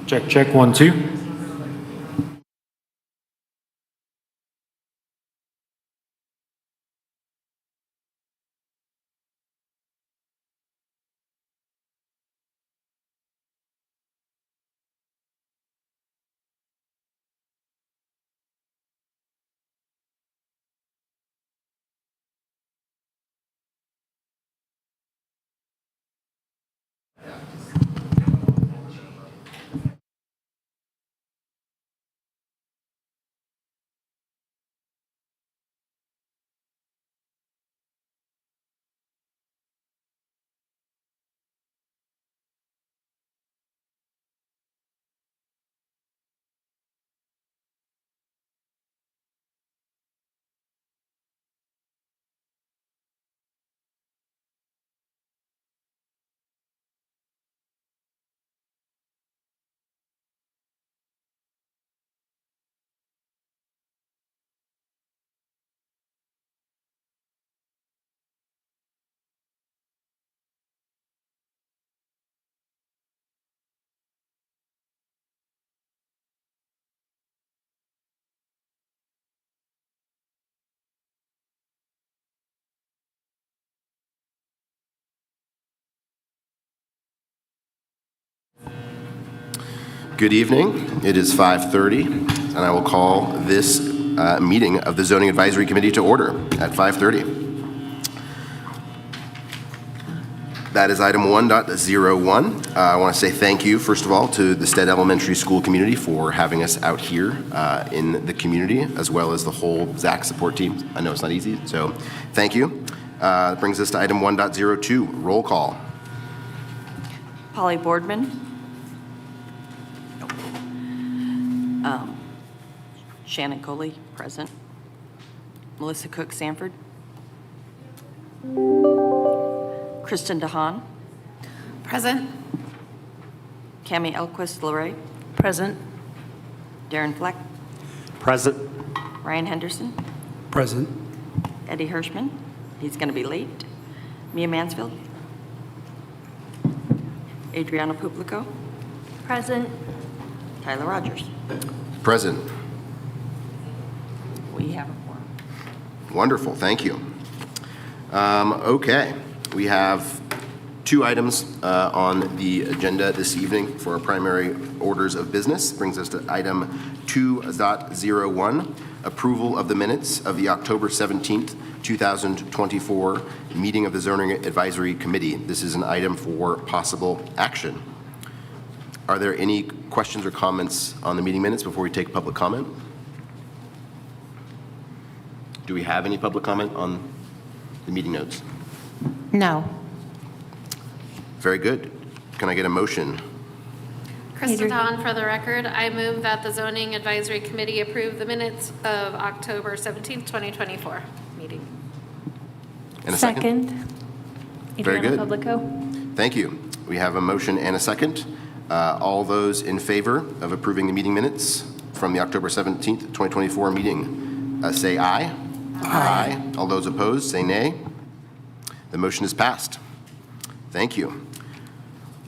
Check, check, 1, 2. Good evening. It is 5:30, and I will call this meeting of the Zoning Advisory Committee to order at 5:30. That is item 1.01. I want to say thank you, first of all, to the Stead Elementary School community for having us out here in the community, as well as the whole ZAC support team. I know it's not easy, so thank you. That brings us to item 1.02, roll call. Polly Boardman. Shannon Coley, present. Melissa Cook Sanford. Kristen DeHaan. Present. Cami Elquist Leray. Present. Darren Fleck. Present. Ryan Henderson. Present. Eddie Hirschman. He's going to be late. Mia Mansfield. Adriana Publico. Present. Tyler Rogers. Present. We have a quorum. Wonderful, thank you. Okay, we have two items on the agenda this evening for our primary orders of business. Brings us to item 2.01, approval of the minutes of the October 17th, 2024 meeting of the Zoning Advisory Committee. This is an item for possible action. Are there any questions or comments on the meeting minutes before we take public comment? Do we have any public comment on the meeting notes? No. Very good. Can I get a motion? Kristen DeHaan, for the record, I move that the Zoning Advisory Committee approve the minutes of October 17th, 2024 meeting. And a second? Very Adriana good. Publico. Thank you. We have a motion and a second. All those in favor of approving the meeting minutes from the October 17th, 2024 meeting, say aye. Aye. All those opposed, say nay. The motion is passed. Thank you.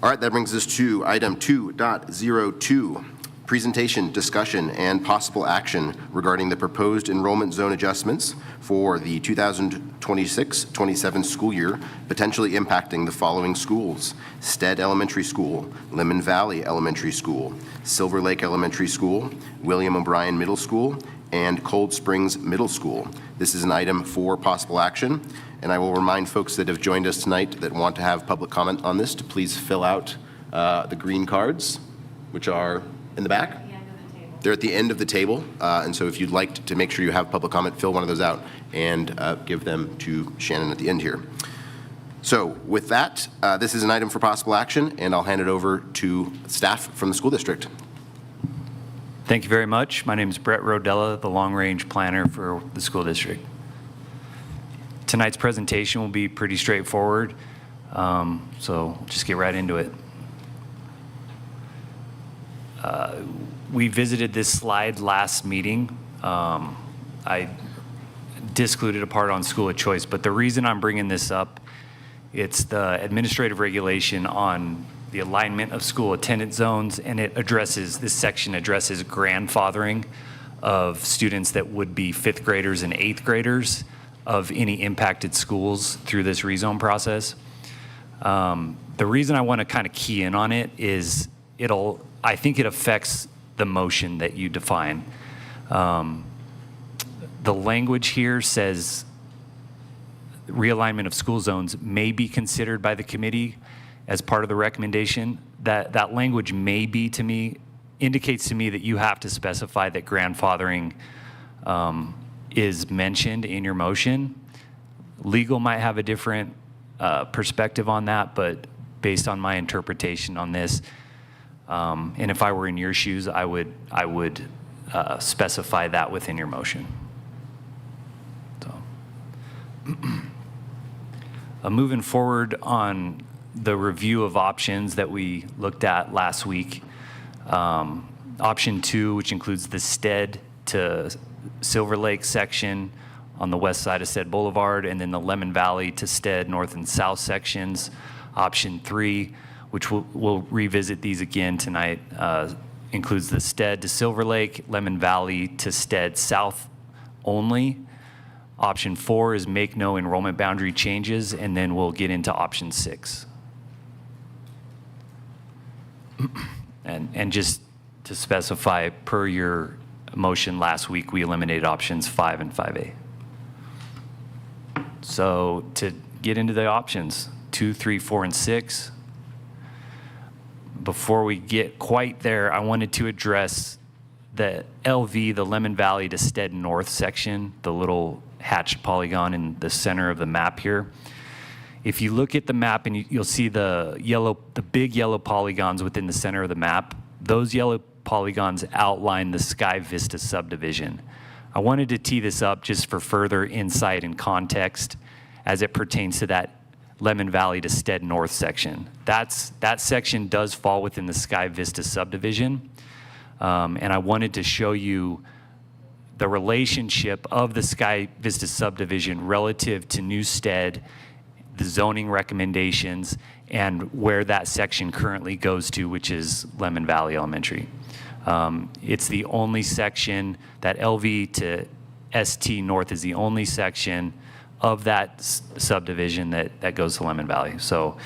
All right, that brings us to item 2.02, presentation, discussion, and possible action regarding the proposed enrollment zone adjustments for the 2026-27 school year, potentially impacting the following schools: Stead Elementary School, Lemon Valley Elementary School, Silver Lake Elementary School, William O'Brien Middle School, and Cold Springs Middle School. This is an item for possible action, and I will remind folks that have joined us tonight that want to have public comment on this to please fill out the green cards, which are in the back. They're at the end of the table, and so if you'd like to make sure you have public comment, fill one of those out and give them to Shannon at the end here. So with that, this is an item for possible action, and I'll hand it over to staff from the school district. Thank you very much. My name is Brett Rodella, the long-range planner for the school district. Tonight's presentation will be pretty straightforward, so just get right into it. We visited this slide last meeting. I discluded a part on school of choice, but the reason I'm bringing this up, it's the administrative regulation on the alignment of school attendance zones, and this section addresses grandfathering of students that would be 5th graders and 8th graders of any impacted schools through this rezone process. The reason I want to kind of key in on it is I think it affects the motion that you define. The language here says realignment of school zones may be considered by the committee as part of the recommendation. That language may be, to me, indicates to me that you have to specify that grandfathering is mentioned in your motion. Legal might have a different perspective on that, but based on my interpretation on this, and if I were in your shoes, I would specify that within your motion. So, moving forward on the review of options that we looked at last week, option 2, which includes the Stead to Silver Lake section on the west side of Stead Boulevard, and then the Lemon Valley to Stead north and south sections. Option 3, which we'll revisit these again tonight, includes the Stead to Silver Lake, Lemon Valley to Stead south only. Option 4 is make no enrollment boundary changes, and then we'll get into option 6. And just to specify, per your motion last week, we eliminated options 5 and 5A. So to get into the options, 2, 3, 4, and 6, before we get quite there, I wanted to address the LV, the Lemon Valley to Stead North section, the little hatched polygon in the center of the map here. If you look at the map, and you'll see the big yellow polygons within the center of the map, those yellow polygons outline the Sky Vista subdivision. I wanted to tee this up just for further insight and context as it pertains to that Lemon Valley to Stead North section. That section does fall within the Sky Vista subdivision, and I wanted to show you the relationship of the Sky Vista subdivision relative to New Stead, the zoning recommendations, and where that section currently goes to, which is Lemon Valley Elementary. It's the only section, that LV to ST North is the only section of that subdivision that goes to Lemon Valley. So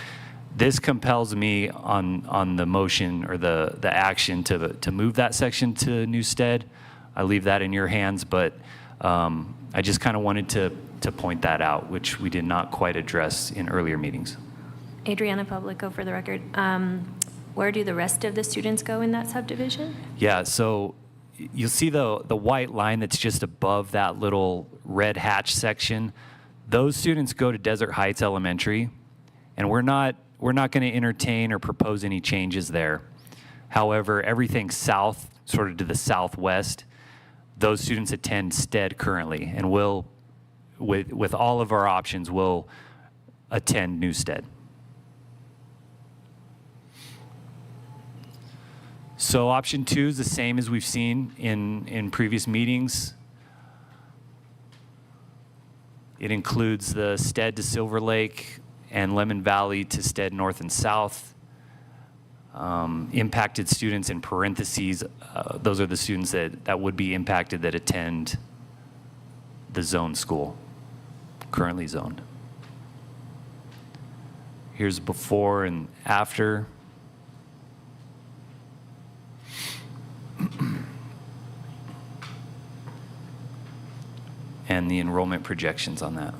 this compels me on the motion or the action to move that section to New Stead. I leave that in your hands, but I just kind of wanted to point that out, which we did not quite address in earlier meetings. Adriana Publico for the record. Where do the rest of the students go in that subdivision? Yeah, so you'll see the white line that's just above that little red hatch section. Those students go to Desert Heights Elementary, and we're not going to entertain or propose any changes there. However, everything south, sort of to the southwest, those students attend Stead currently, and will, with all of our options, will attend New Stead. So option 2 is the same as we've seen in previous meetings. It includes the Stead to Silver Lake and Lemon Valley to Stead North and South. Impacted students in parentheses, those are the students that would be impacted that attend the zone school, currently zoned. Here's before and after. And the enrollment projections on that.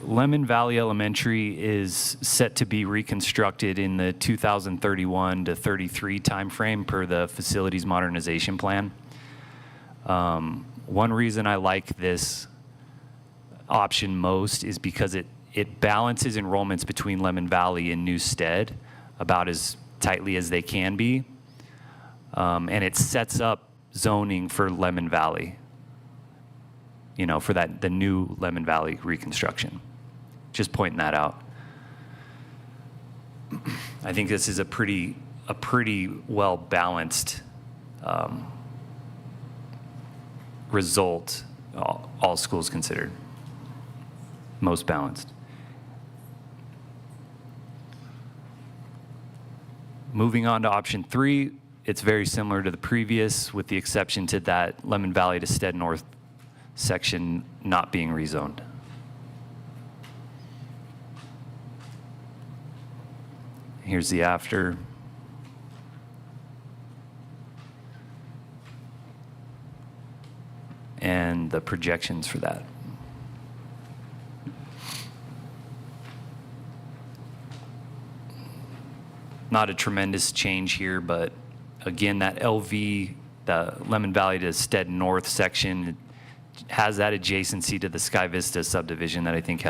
Lemon Valley Elementary is set to be reconstructed in the 2031 to 33 timeframe per the facilities modernization plan. One reason I like this option most is because it balances enrollments between Lemon Valley and New Stead about as tightly as they can be, and it sets up zoning for Lemon Valley, for the new Lemon Valley reconstruction. Just pointing that out. I think this is a pretty well balanced result, all schools considered, most balanced. Moving on to option 3, it's very similar to the previous, with the exception to that Lemon Valley to Stead North section not being rezoned. Here's the after. And the projections for that. Not a tremendous change here, but again, that LV, the Lemon Valley to Stead North section, has that adjacency to the Sky Vista subdivision that I think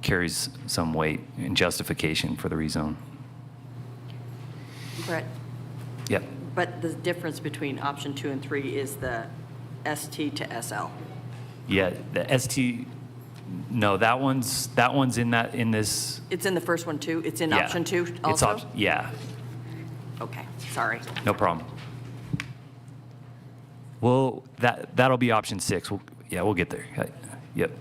carries some weight and justification for the rezone. Brett, Yep. but the difference between option 2 and 3 is the ST to SL. Yeah, the ST, no, that one's in this. It's in the first one too? It's in Yeah. option 2 It's also? yeah, Okay, sorry. no problem. Well, that'll be option 6. We'll get there. Yep.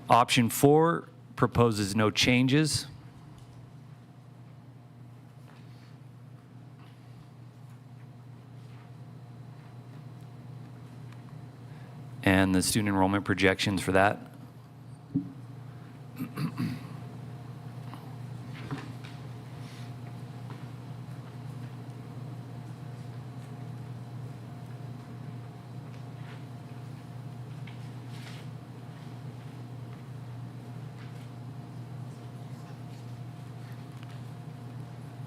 Option 4 proposes no changes. And the student enrollment projections for that.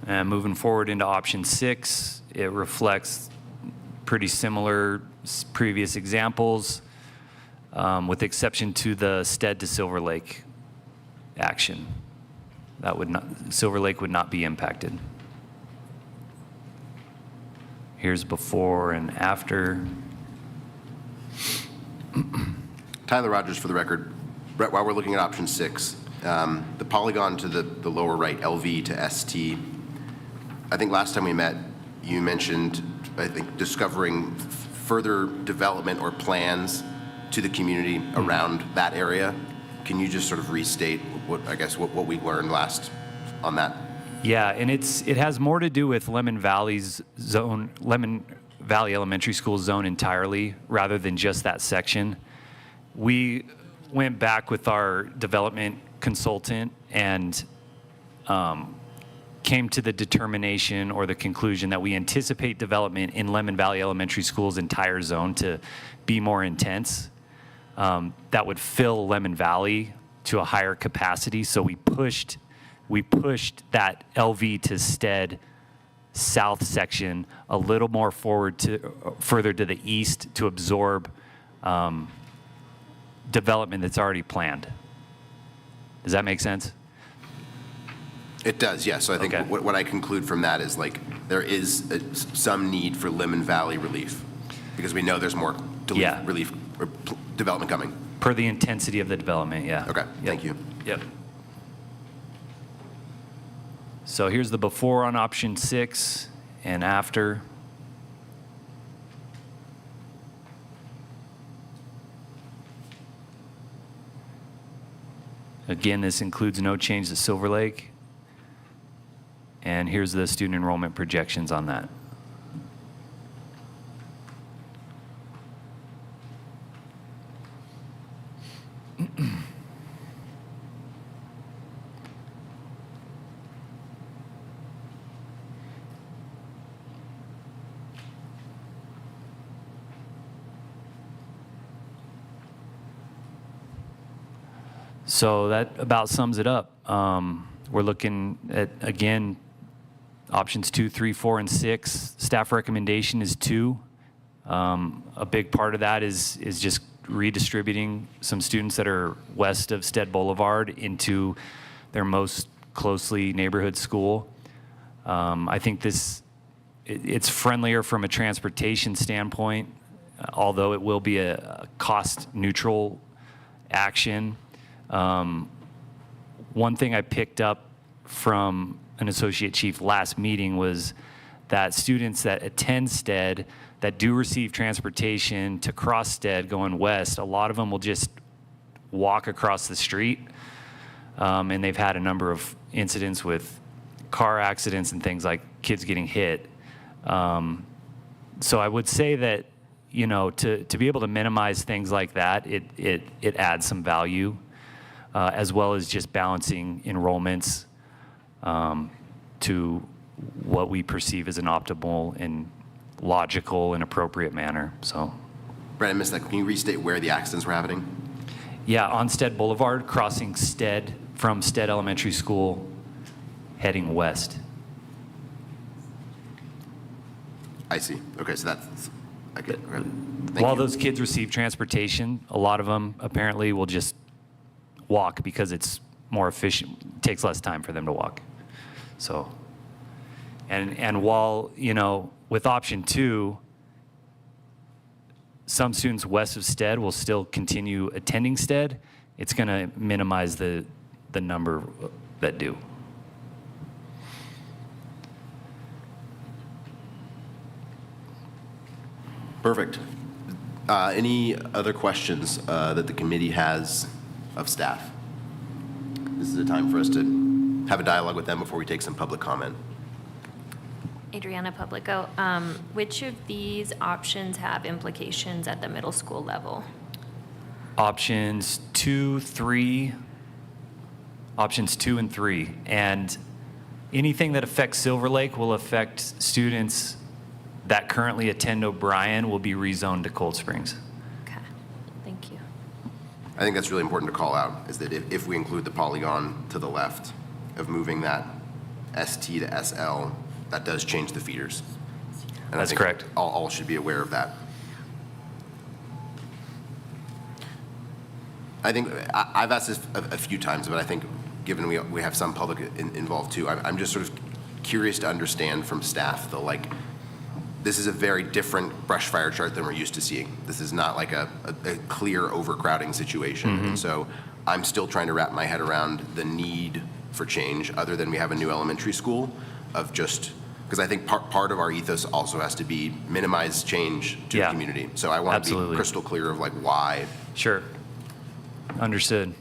And moving forward into option 6, it reflects pretty similar previous examples, with exception to the Stead to Silver Lake action. Silver Lake would not be impacted. Here's before and after. Tyler Rogers for the record. Brett, while we're looking at option 6, the polygon to the lower right, LV to ST, I think last time we met, you mentioned, I think, discovering further development or plans to the community around that area. Can you just sort of restate what we learned last on that? Yeah, and it has more to do with Lemon Valley Elementary School zone entirely, rather than just that section. We went back with our development consultant and came to the determination or the conclusion that we anticipate development in Lemon Valley Elementary School's entire zone to be more intense. That would fill Lemon Valley to a higher capacity. So we pushed that LV to Stead south section a little more further to the east to absorb development that's already planned. Does that make sense? It does, yes. So I think Okay. what I conclude from that is there is some need for Lemon Valley relief because we know there's more relief or development coming. Per the intensity of the development, yeah. Okay, Yep. thank you. Yep. So here's the before on option 6 and after. Again, this includes no change to Silver Lake. And here's the student enrollment projections on that. So that about sums it up. We're looking at, again, options 2, 3, 4, and 6. Staff recommendation is 2. A big part of that is just redistributing some students that are west of Stead Boulevard into their most closely neighborhood school. I think it's friendlier from a transportation standpoint, although it will be a cost-neutral action. One thing I picked up from an associate chief last meeting was that students that attend Stead that do receive transportation to cross Stead going west, a lot of them will just walk across the street. And they've had a number of incidents with car accidents and things like kids getting hit. So I would say that, you know, to be able to minimize things like that, it adds some value, as well as just balancing enrollments to what we perceive as an optimal and logical and appropriate manner. So, Brett, I missed that. Can you restate where the accidents were happening? yeah, on Stead Boulevard, crossing Stead from Stead Elementary School, heading west. I see. Okay, so that's, okay. Thank While you. those kids receive transportation, a lot of them apparently will just walk because it's more efficient, takes less time for them to walk. So, and while, you know, with option 2, some students west of Stead will still continue attending Stead, it's going to minimize the number that do. Perfect. Any other questions that the committee has of staff? This is a time for us to have a dialogue with them before we take some public comment. Adriana Publico, which of these options have implications at the middle school level? Options 2, 3, options 2 and 3. And anything that affects Silver Lake will affect students that currently attend O'Brien will be rezoned to Cold Springs. Okay, thank you. I think that's really important to call out, is that if we include the polygon to the left of moving that ST to SL, that does change the feeders. And I That's think correct. All should be aware of that. I think I've asked this a few times, but I think given we have some public involved too, I'm just sort of curious to understand from staff this is a very different brush fire chart than we're used to seeing. This is not like a clear overcrowding situation. Mm-hmm. And so I'm still trying to wrap my head around the need for change other than we have a new elementary school of just, because I think part of our ethos also has to be minimize change to Yeah. the community. So I want to be Absolutely. crystal clear of like why. Sure. Understood.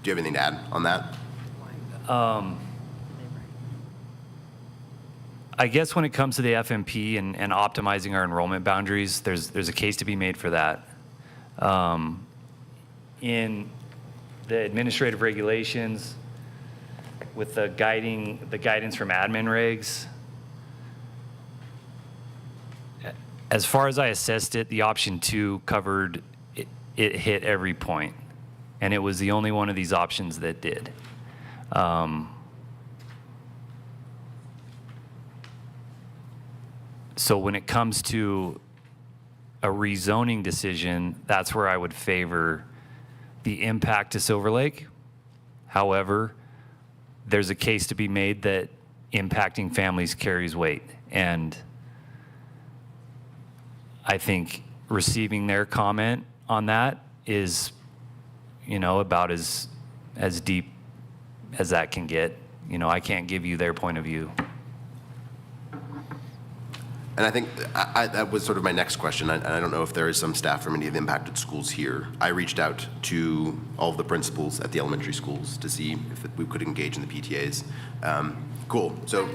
Do you have anything to add on that? I guess when it comes to the FMP and optimizing our enrollment boundaries, there's a case to be made for that. In the administrative regulations, with the guidance from admin regs, as far as I assessed it, the option 2 covered it hit every point, and it was the only one of these options that did. So when it comes to a rezoning decision, that's where I would favor the impact to Silver Lake. However, there's a case to be made that impacting families carries weight. And I think receiving their comment on that is, you know, about as deep as that can get. You know, I can't give you their point of view. And I think that was sort of my next question. I don't know if there is some staff from any of the impacted schools here. I reached out to all of the principals at the elementary schools to see if we could engage in the PTAs. Cool. So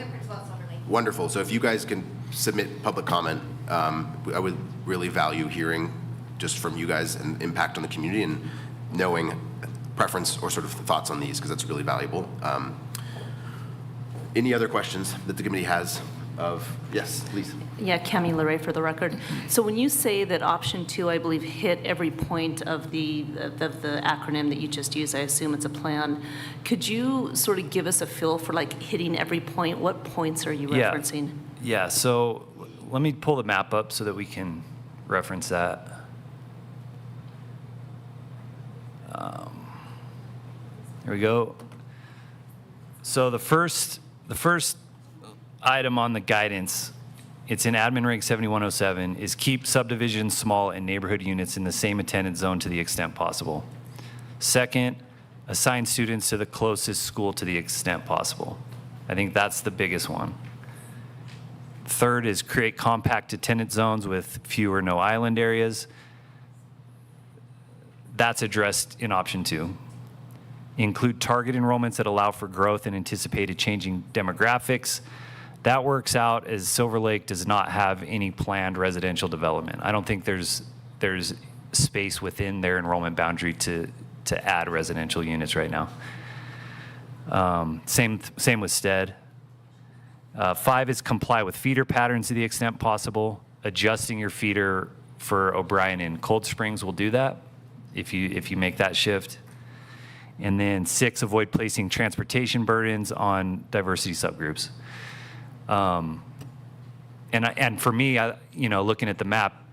wonderful. So if you guys can submit public comment, I would really value hearing just from you guys and impact on the community and knowing preference or sort of thoughts on these, because that's really valuable. Any other questions that the committee has of, yes, please. Yeah, Cami Larray for the record. So when you say that option 2, I believe, hit every point of the acronym that you just used, I assume it's a plan. Could you sort of give us a feel for like hitting every point? What points are you referencing? Yeah, so let me pull the map up so that we can reference that. Here we go. So the first item on the guidance it's in Admin Reg 7107, is keep subdivisions small and neighborhood units in the same attendance zone to the extent possible. Second, assign students to the closest school to the extent possible. I think that's the biggest one. Third is create compact attendance zones with few or no island areas. That's addressed in option 2. Include target enrollments that allow for growth and anticipated changing demographics. That works out as Silver Lake does not have any planned residential development. I don't think there's space within their enrollment boundary to add residential units right now. Same with Stead. 5 is comply with feeder patterns to the extent possible. Adjusting your feeder for O'Brien and Cold Springs will do that if you make that shift. And then 6, avoid placing transportation burdens on diversity subgroups. And for me, looking at the map,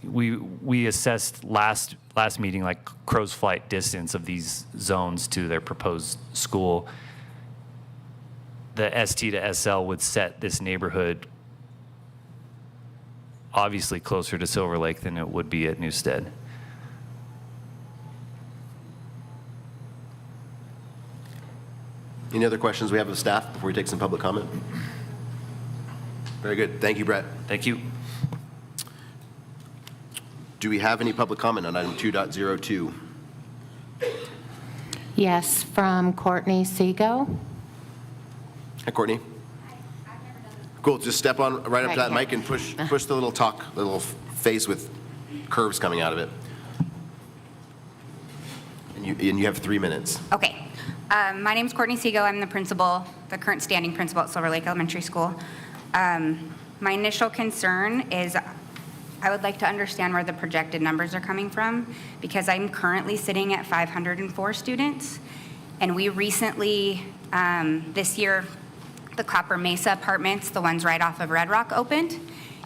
we assessed last meeting like crow's flight distance of these zones to their proposed school. The ST to SL would set this neighborhood obviously closer to Silver Lake than it would be at Newstead. Any other questions we have of staff before we take some public comment? Very good. Thank you, Brett. Thank you. Do we have any public comment on item 2.02? Yes, from Courtney Seago. Hi, Courtney. Cool. Just step on right up to Right that here. mic and push the little face with curves coming out of it. And you have 3 minutes. Okay. My name's Courtney Seago. I'm the principal, the current standing principal at Silver Lake Elementary School. My initial concern is I would like to understand where the projected numbers are coming from, because I'm currently sitting at 504 students. And we recently, this year, the Copper Mesa apartments, the ones right off of Red Rock, opened.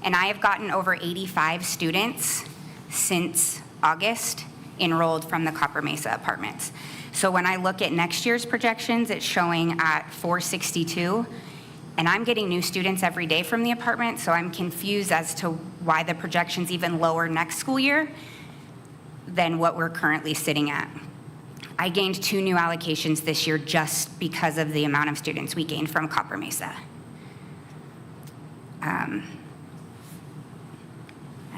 And I have gotten over 85 students since August enrolled from the Copper Mesa apartments. So when I look at next year's projections, it's showing at 462. And I'm getting new students every day from the apartment, so I'm confused as to why the projection's even lower next school year than what we're currently sitting at. I gained 2 new allocations this year just because of the amount of students we gained from Copper Mesa. I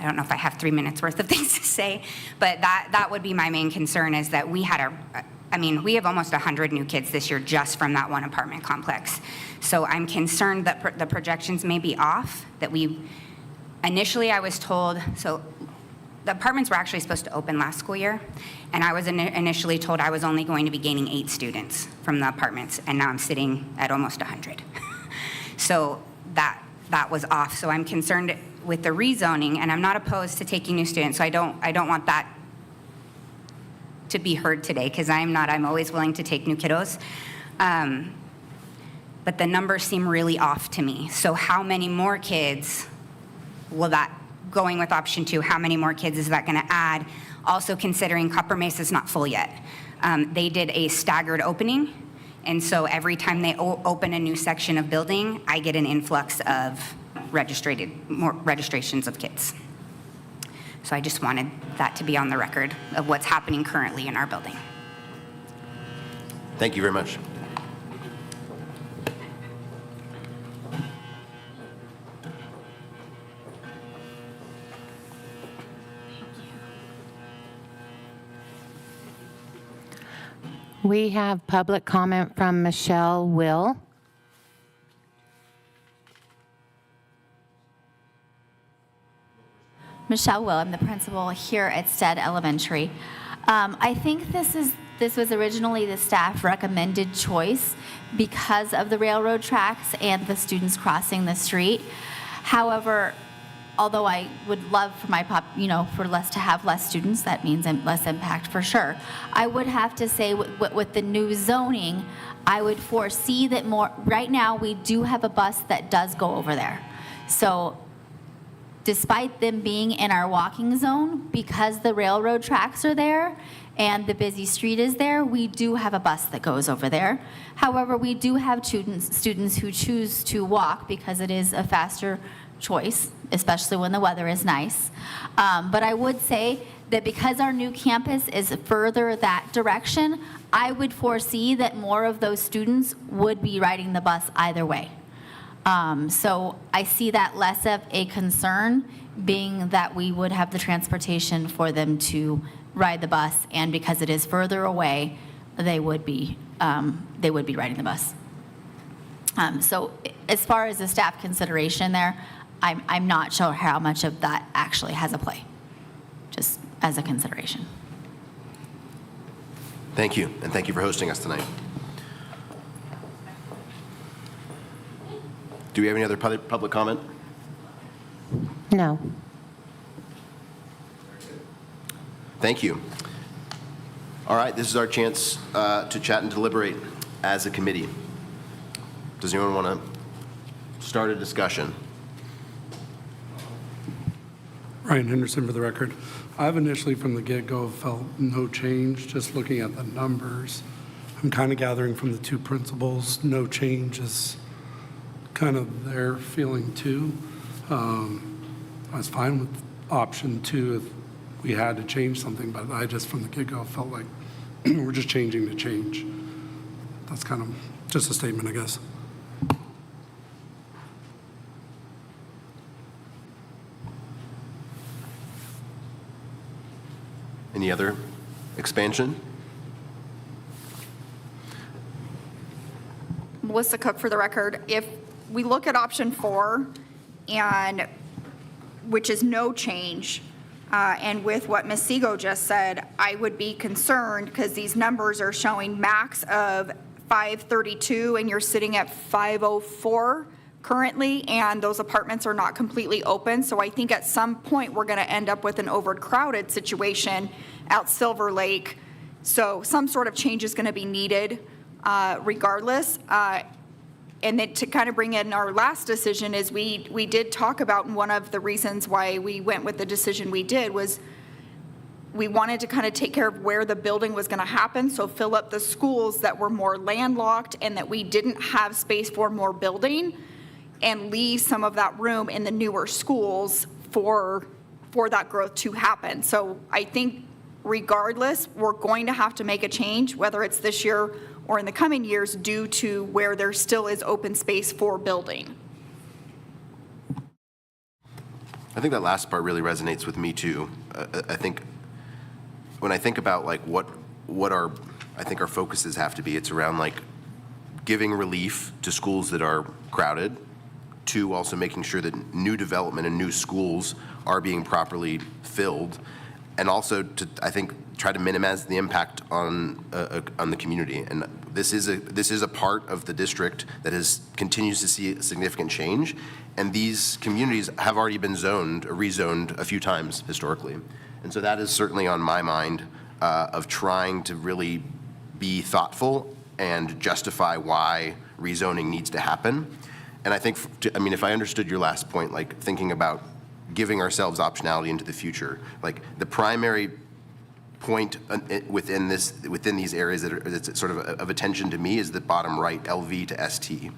don't know if I have 3 minutes worth of things to say, but that would be my main concern, is that we had we have almost 100 new kids this year just from that one apartment complex. So I'm concerned that the projections may be off, initially I was told, so the apartments were actually supposed to open last school year, and I was initially told I was only going to be gaining 8 students from the apartments, and now I'm sitting at almost 100. So that was off. So I'm concerned with the rezoning, and I'm not opposed to taking new students, so I don't want that to be heard today, because I'm always willing to take new kiddos. But the numbers seem really off to me. So how many more kids will that, going with option 2, how many more kids is that gonna add? Also considering Copper Mesa is not full yet. They did a staggered opening, and so every time they open a new section of building, I get an influx of more registrations of kids. So I just wanted that to be on the record of what's happening currently in our building. Thank you very much. We have public comment from Michelle Will. Michelle Will, I'm the principal here at Stead Elementary. I think this was originally the staff recommended choice because of the railroad tracks and the students crossing the street. However, although I would love for my for us to have less students, that means less impact for sure. I would have to say with the new zoning, I would foresee that more, right now we do have a bus that does go over there. So despite them being in our walking zone, because the railroad tracks are there and the busy street is there, we do have a bus that goes over there. However, we do have students who choose to walk because it is a faster choice, especially when the weather is nice. But I would say that because our new campus is further that direction, I would foresee that more of those students would be riding the bus either way. So I see that less of a concern, being that we would have the transportation for them to ride the bus, and because it is further away, they would be riding the bus. So as far as the staff consideration there, I'm not sure how much of that actually has a play, just as a consideration. Thank you, and thank you for hosting us tonight. Do we have any other public comment? No. Thank you. All right, this is our chance to chat and deliberate as a committee. Does anyone want to start a discussion? Ryan Henderson for the record. I've initially from the get-go felt no change, just looking at the numbers. I'm kind of gathering from the two principals, no change is kind of their feeling too. I was fine with option 2 if we had to change something, but I just from the get-go felt like we're just changing to change. That's kind of just a statement, I guess. Any other expansion? Melissa Cook for the record. If we look at option 4, and which is no change, and with what Ms. Segal just said, I would be concerned because these numbers are showing max of 532 and you're sitting at 504 currently, and those apartments are not completely open. So I think at some point we're going to end up with an overcrowded situation at Silver Lake. So some sort of change is going to be needed regardless. And then to kind of bring in our last decision is we did talk about, and one of the reasons why we went with the decision we did was we wanted to kind of take care of where the building was going to happen, so fill up the schools that were more landlocked and that we didn't have space for more building, and leave some of that room in the newer schools for that growth to happen. So I think regardless, we're going to have to make a change, whether it's this year or in the coming years, due to where there still is open space for building. I think that last part really resonates with me too. I think when I think about like what our focuses have to be, it's around like giving relief to schools that are crowded, 2, also making sure that new development and new schools are being properly filled, and also to, I think, try to minimize the impact on the community. And this is a part of the district that continues to see a significant change, and these communities have already been rezoned a few times historically. And so that is certainly on my mind of trying to really be thoughtful and justify why rezoning needs to happen. And I think, if I understood your last point, like thinking about giving ourselves optionality into the future, like the primary point within these areas that's sort of attention to me is the bottom right, LV to ST,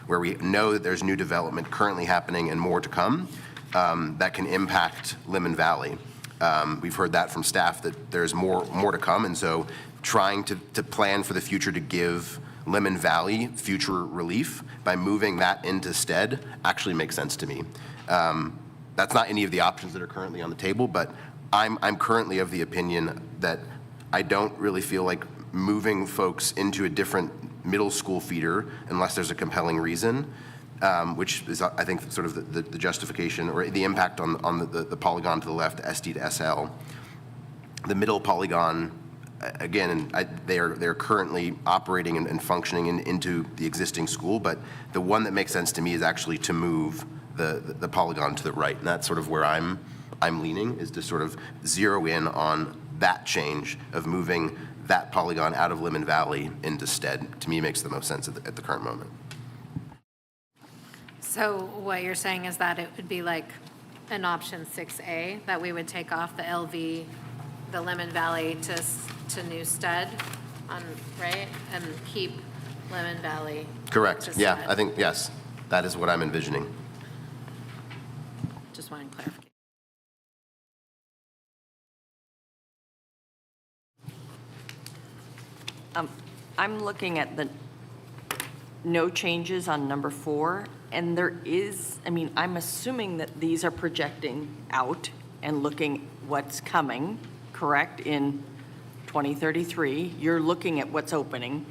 where we know that there's new development currently happening and more to come that can impact Lemon Valley. We've heard that from staff that there's more to come, and so trying to plan for the future to give Lemon Valley future relief by moving that into Stead actually makes sense to me. That's not any of the options that are currently on the table, but I'm currently of the opinion that I don't really feel like moving folks into a different middle school feeder unless there's a compelling reason, which is, I think, sort of the justification or the impact on the polygon to the left, SD to SL. The middle polygon, again, they're currently operating and functioning into the existing school, but the one that makes sense to me is actually to move the polygon to the right, and that's sort of where I'm leaning, is to sort of zero in on that change of moving that polygon out of Lemon Valley into Stead. To me, makes the most sense at the current moment. So what you're saying is that it would be like an option 6A, that we would take off the LV, the Lemon Valley to New Stead, right? And keep Lemon Valley. Correct. to Yeah, Stead. I think, yes, that is what I'm envisioning. Just wanting clarification. I'm looking at the no changes on number 4, and there is, I mean, I'm assuming that these are projecting out and looking what's coming, correct, in 2033. You're looking at what's opening,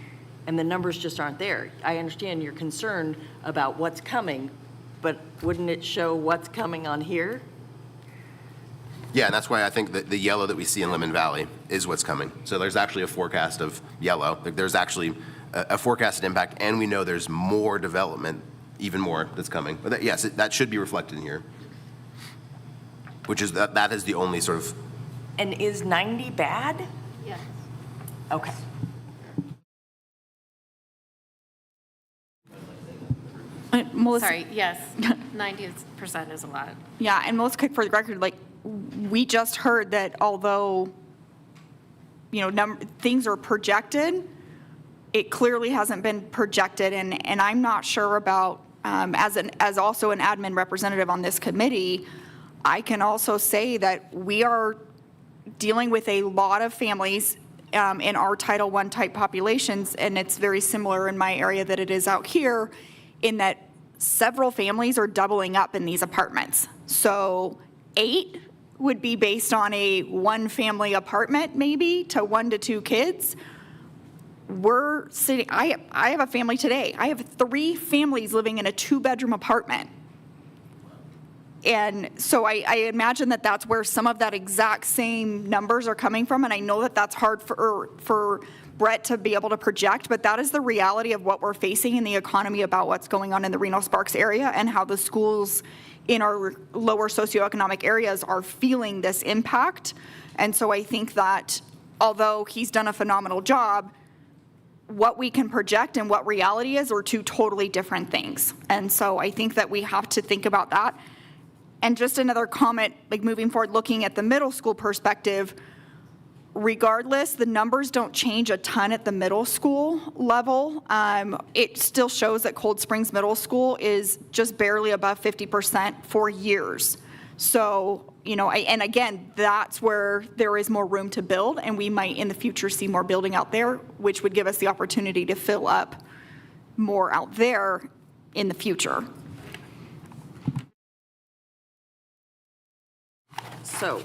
and the numbers just aren't there. I understand you're concerned about what's coming, but wouldn't it show what's coming on here? Yeah, and that's why I think that the yellow that we see in Lemon Valley is what's coming. So there's actually a forecast of yellow. Like, there's actually a forecasted impact, and we know there's more development, even more, that's coming. But that, yes, that should be reflected in here, which is that is the only sort of. And is 90 bad? Yes. Okay. Melissa, Sorry, yes, 90% is a lot. yeah, and Melissa, quick for the record, like, we just heard that although, things are projected, it clearly hasn't been projected, and I'm not sure about, as also an admin representative on this committee, I can also say that we are dealing with a lot of families in our Title I type populations, and it's very similar in my area that it is out here, in that several families are doubling up in these apartments. So 8 would be based on a 1-family apartment, maybe, to 1 to 2 kids. We're sitting, I have a family today. I have 3 families living in a 2-bedroom apartment. And so I imagine that that's where some of that exact same numbers are coming from, and I know that that's hard for Brett to be able to project, but that is the reality of what we're facing in the economy about what's going on in the Reno-Sparks area and how the schools in our lower socioeconomic areas are feeling this impact. And so I think that although he's done a phenomenal job, what we can project and what reality is are 2 totally different things. And so I think that we have to think about that. And just another comment, like moving forward, looking at the middle school perspective, regardless, the numbers don't change a ton at the middle school level. It still shows that Cold Springs Middle School is just barely above 50% for years. So, and again, that's where there is more room to build, and we might in the future see more building out there, which would give us the opportunity to fill up more out there in the future. So,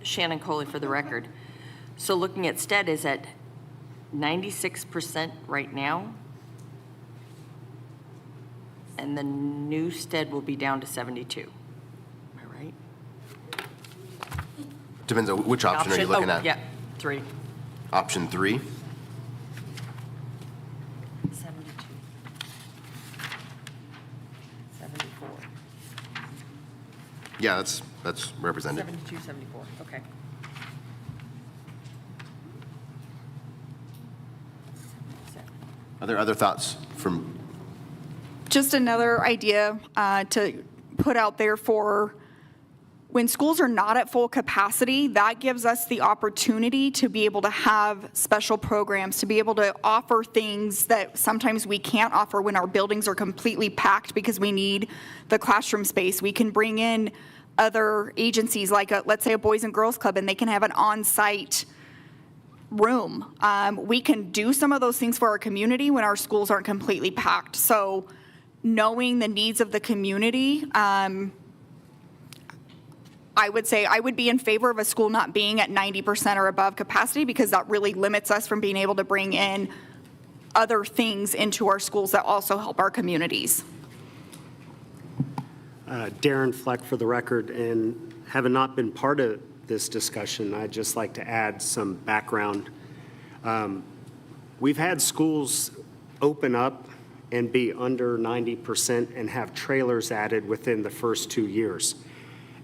Shannon Coley for the record. So looking at Stead is at 96% right now, and the new Stead will be down to 72. Am I right? Depends on which option are you looking at? Yeah, 3. Option 3. 72. 74. Yeah, that's represented. 72, 74, okay. Are there other thoughts from? Just another idea to put out there for when schools are not at full capacity, that gives us the opportunity to be able to have special programs, to be able to offer things that sometimes we can't offer when our buildings are completely packed because we need the classroom space. We can bring in other agencies like, let's say, a Boys and Girls Club, and they can have an on-site room. We can do some of those things for our community when our schools aren't completely packed. So knowing the needs of the community, I would say I would be in favor of a school not being at 90% or above capacity, because that really limits us from being able to bring in other things into our schools that also help our communities. Darren Fleck for the record, and having not been part of this discussion, I'd just like to add some background. We've had schools open up and be under 90% and have trailers added within the first 2 years.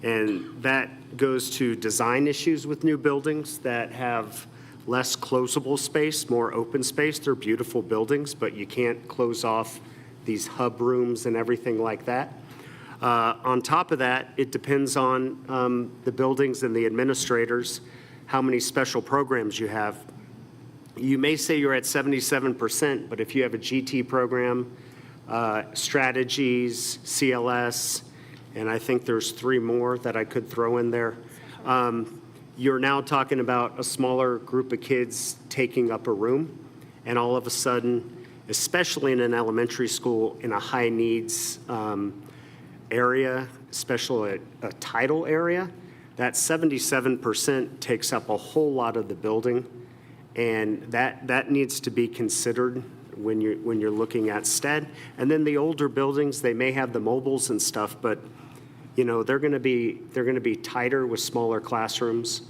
And that goes to design issues with new buildings that have less closable space, more open space. They're beautiful buildings, but you can't close off these hub rooms and everything like that. On top of that, it depends on the buildings and the administrators, how many special programs you have. You may say you're at 77%, but if you have a GT program, strategies, CLS, and I think there's 3 more that I could throw in there. You're now talking about a smaller group of kids taking up a room, and all of a sudden, especially in an elementary school in a high needs area, especially a title area, that 77% takes up a whole lot of the building, and that needs to be considered when you're looking at Stead. And then the older buildings, they may have the mobiles and stuff, but they're going to be tighter with smaller classrooms,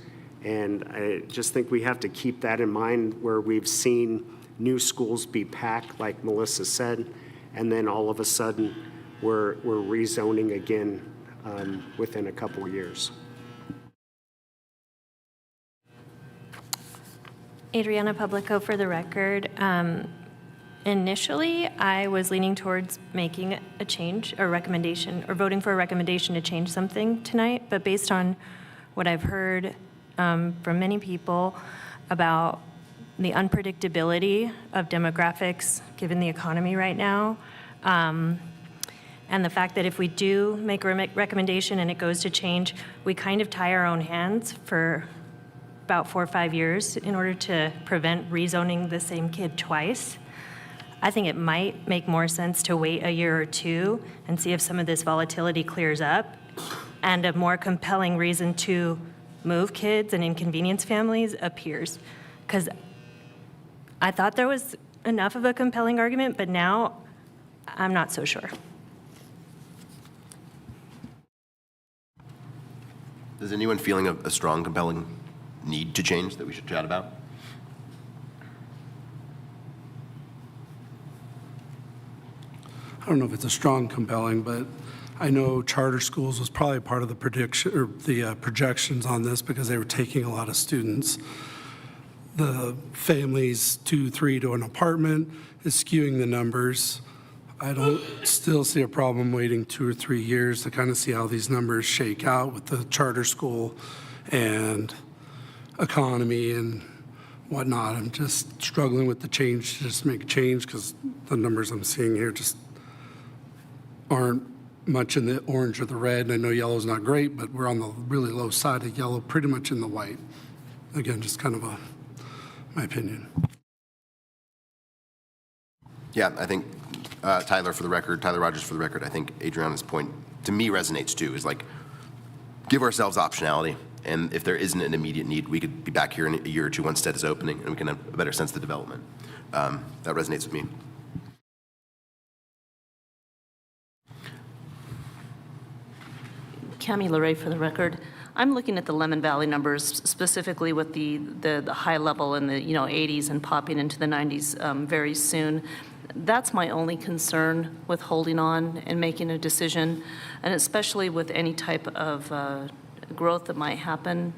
and I just think we have to keep that in mind where we've seen new schools be packed, like Melissa said, and then all of a sudden we're rezoning again within a couple of years. Adriana Publico for the record. Initially, I was leaning towards making a change, a recommendation, or voting for a recommendation to change something tonight, but based on what I've heard from many people about the unpredictability of demographics given the economy right now, and the fact that if we do make a recommendation and it goes to change, we kind of tie our own hands for about 4 or 5 years in order to prevent rezoning the same kid twice. I think it might make more sense to wait a year or 2 and see if some of this volatility clears up, and a more compelling reason to move kids and inconvenience families appears. Because I thought there was enough of a compelling argument, but now I'm not so sure. Is anyone feeling a strong, compelling need to change that we should chat about? I don't know if it's a strong compelling, but I know charter schools was probably part of the prediction or the projections on this because they were taking a lot of students. The families 2, 3 to an apartment is skewing the numbers. I don't still see a problem waiting 2 or 3 years to kind of see how these numbers shake out with the charter school and economy and whatnot. I'm just struggling with the change, to just make a change because the numbers I'm seeing here just aren't much in the orange or the red. I know yellow's not great, but we're on the really low side of yellow, pretty much in the white. Again, just kind of my opinion. Yeah, I think Tyler Rogers for the record, I think Adriana's point to me resonates too, is like, give ourselves optionality. And if there isn't an immediate need, we could be back here in a year or 2 once Stead is opening, and we can have a better sense of the development. That resonates with me. Cami LeRae for the record. I'm looking at the Lemon Valley numbers specifically with the high level in the 80s and popping into the 90s very soon. That's my only concern with holding on and making a decision, and especially with any type of growth that might happen.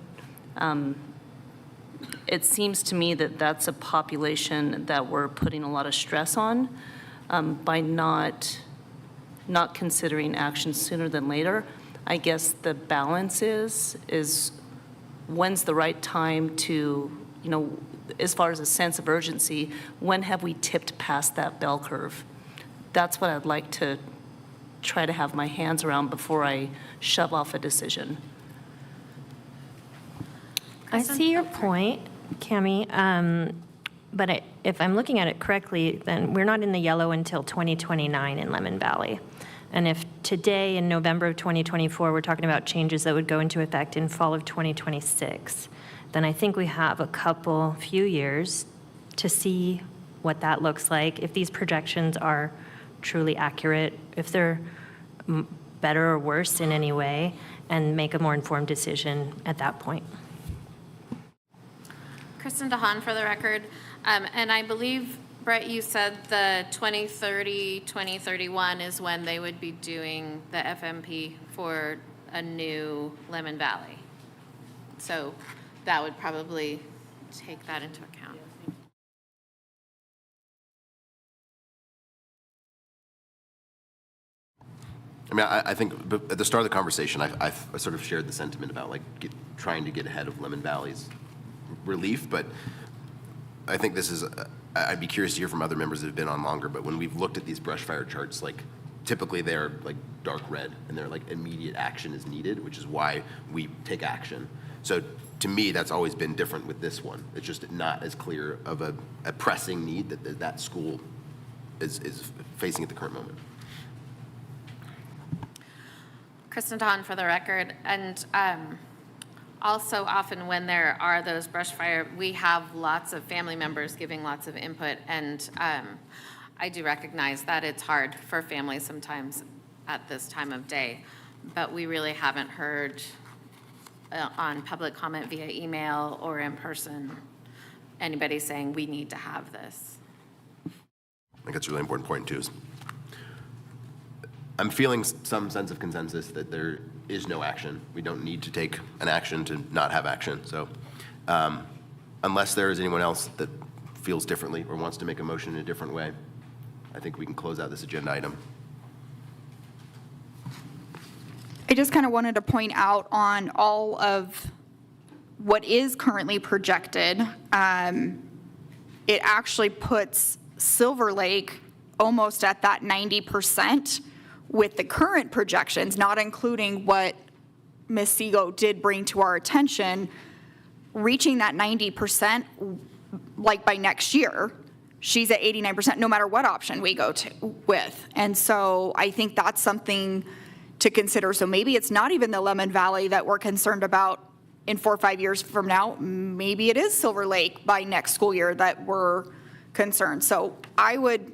It seems to me that that's a population that we're putting a lot of stress on by not considering action sooner than later. I guess the balance is when's the right time to, as far as a sense of urgency, when have we tipped past that bell curve? That's what I'd like to try to have my hands around before I shove off a decision. I see your point, Cami, but if I'm looking at it correctly, then we're not in the yellow until 2029 in Lemon Valley. And if today, in November of 2024, we're talking about changes that would go into effect in fall of 2026, then I think we have a few years to see what that looks like, if these projections are truly accurate, if they're better or worse in any way, and make a more informed decision at that point. Kristen DeHaan for the record. And I believe, Brett, you said the 2030, 2031 is when they would be doing the FMP for a new Lemon Valley. So that would probably take that into account. I mean, I think at the start of the conversation, I sort of shared the sentiment about trying to get ahead of Lemon Valley's relief, but I think this is, I'd be curious to hear from other members that have been on longer, but when we've looked at these brush fire charts, typically they're like dark red, and they're like immediate action is needed, which is why we take action. So to me, that's always been different with this one. It's just not as clear of a pressing need that school is facing at the current moment. Kristen Don for the record, and also often when there are those brush fire, we have lots of family members giving lots of input, and I do recognize that it's hard for families sometimes at this time of day, but we really haven't heard on public comment via email or in person anybody saying we need to have this. I think that's a really important point too. I'm feeling some sense of consensus that there is no action. We don't need to take an action to not have action. So unless there is anyone else that feels differently or wants to make a motion in a different way, I think we can close out this agenda item. I just kind of wanted to point out on all of what is currently projected, it actually puts Silver Lake almost at that 90% with the current projections, not including what Ms. Segal did bring to our attention, reaching that 90% like by next year. She's at 89% no matter what option we go with. And so I think that's something to consider. So maybe it's not even the Lemon Valley that we're concerned about in 4 or 5 years from now. Maybe it is Silver Lake by next school year that we're concerned. So I would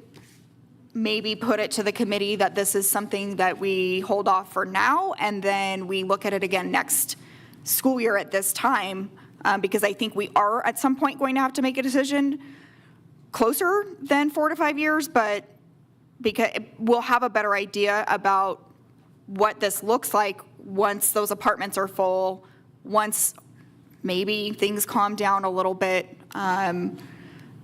maybe put it to the committee that this is something that we hold off for now, and then we look at it again next school year at this time, because I think we are at some point going to have to make a decision closer than 4 to 5 years, but because we'll have a better idea about what this looks like once those apartments are full, once maybe things calm down a little bit,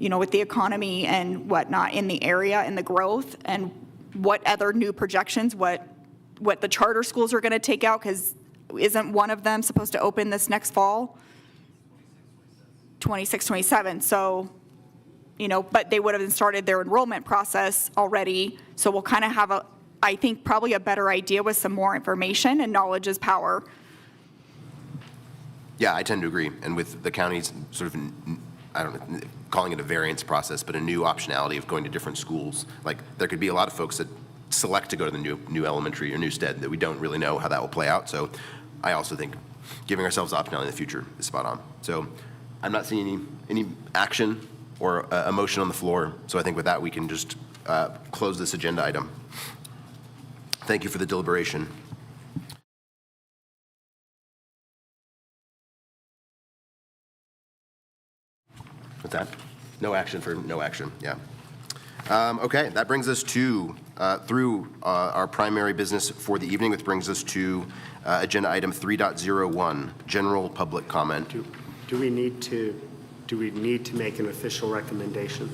with the economy and whatnot in the area and the growth, and what other new projections, what the charter schools are going to take out, because isn't one of them supposed to open this next fall? 26, 27. So, but they would have started their enrollment process already. So we'll kind of have I think probably a better idea with some more information, and knowledge is power. Yeah, I tend to agree. And with the county's sort of, I don't know, calling it a variance process, but a new optionality of going to different schools, like there could be a lot of folks that select to go to the new elementary or new Stead that we don't really know how that will play out. So I also think giving ourselves optionality in the future is spot on. So I'm not seeing any action or a motion on the floor. So I think with that, we can just close this agenda item. Thank you for the deliberation. What's that? No action for no action, yeah. Okay, that brings us to, through our primary business for the evening, which brings us to agenda item 3.01, general public comment. Do we need to make an official recommendation?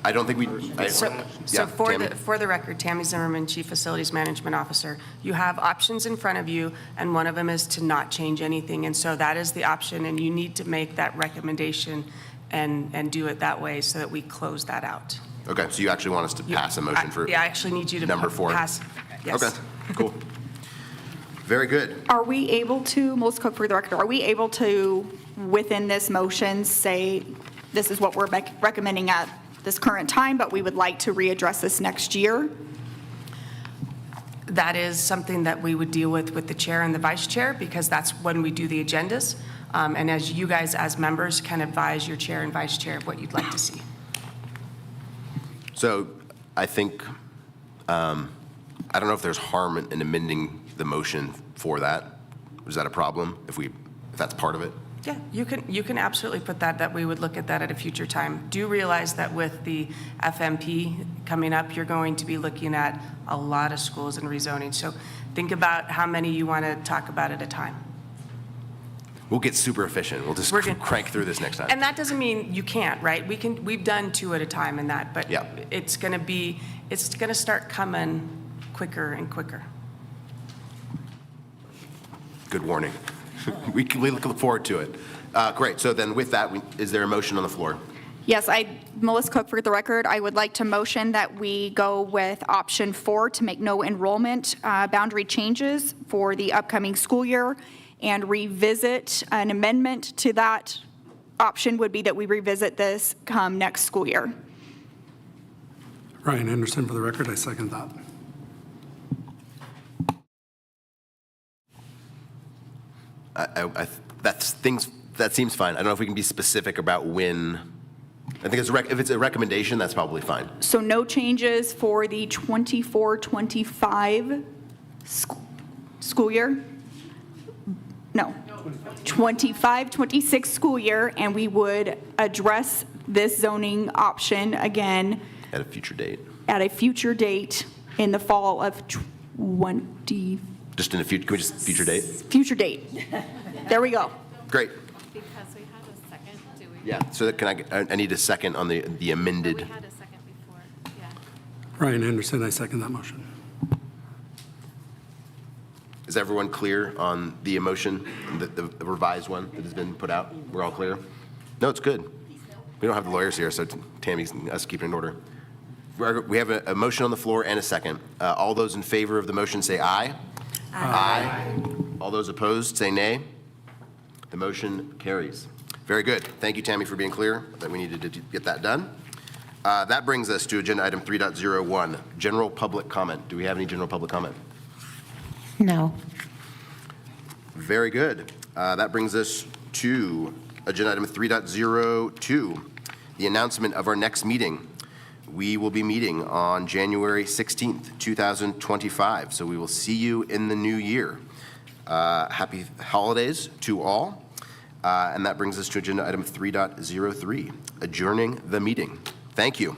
I don't think we. For the record, Tammy Zimmerman, Chief Facilities Management Officer, you have options in front of you, and one of them is to not change anything. And so that is the option, and you need to make that recommendation and do it that way so that we close that out. Okay, so you actually want us to pass a motion for Yeah, I actually need you to number 4? Pass. Yes. Okay, cool. Very good. Are we able to, Melissa Cook for the record, are we able to, within this motion, say this is what we're recommending at this current time, but we would like to readdress this next year? That is something that we would deal with the chair and the vice chair, because that's when we do the agendas. And as you guys, as members, can advise your chair and vice chair of what you'd like to see. So I think, I don't know if there's harm in amending the motion for that. Is that a problem if that's part of it? Yeah, you can absolutely put that we would look at that at a future time. Do realize that with the FMP coming up, you're going to be looking at a lot of schools and rezoning. So think about how many you want to talk about at a time. We'll get super efficient. We'll just crank through this next time. And that doesn't mean you can't, right? We've done 2 at a time in that, but yeah. It's going to start coming quicker and quicker. Good warning. We look forward to it. Great. So then with that, is there a motion on the floor? Yes, Melissa Cook, for the record, I would like to motion that we go with option 4 to make no enrollment boundary changes for the upcoming school year and revisit an amendment to that option would be that we revisit this come next school year. Ryan Henderson, for the record, I second that. That seems fine. I don't know if we can be specific about when. I think if it's a recommendation, that's probably fine. So no changes for the 24-25 school year? No. 25-26 school year, and we would address this zoning option again At a future date. at a future date in the fall of 20, Just in a future, can we just future date? future date. There we go. Great. Because we had a second, do we? Yeah, so that I need a second on the We amended. had a second before, yeah. Ryan Henderson, I second that motion. Is everyone clear on the motion, the revised one that has been put out? We're all clear? No, it's good. We don't have the lawyers here, so Tammy's us keeping it in order. We have a motion on the floor and a second. All those in favor of the motion say aye. Aye. All those opposed say nay. The motion carries. Very good. Thank you, Tammy, for being clear that we needed to get that done. That brings us to agenda item 3.01, general public comment. Do we have any general public comment? No. Very good. That brings us to agenda item 3.02, the announcement of our next meeting. We will be meeting on January 16th, 2025. So we will see you in the new year. Happy holidays to all. And that brings us to agenda item 3.03, adjourning the meeting. Thank you.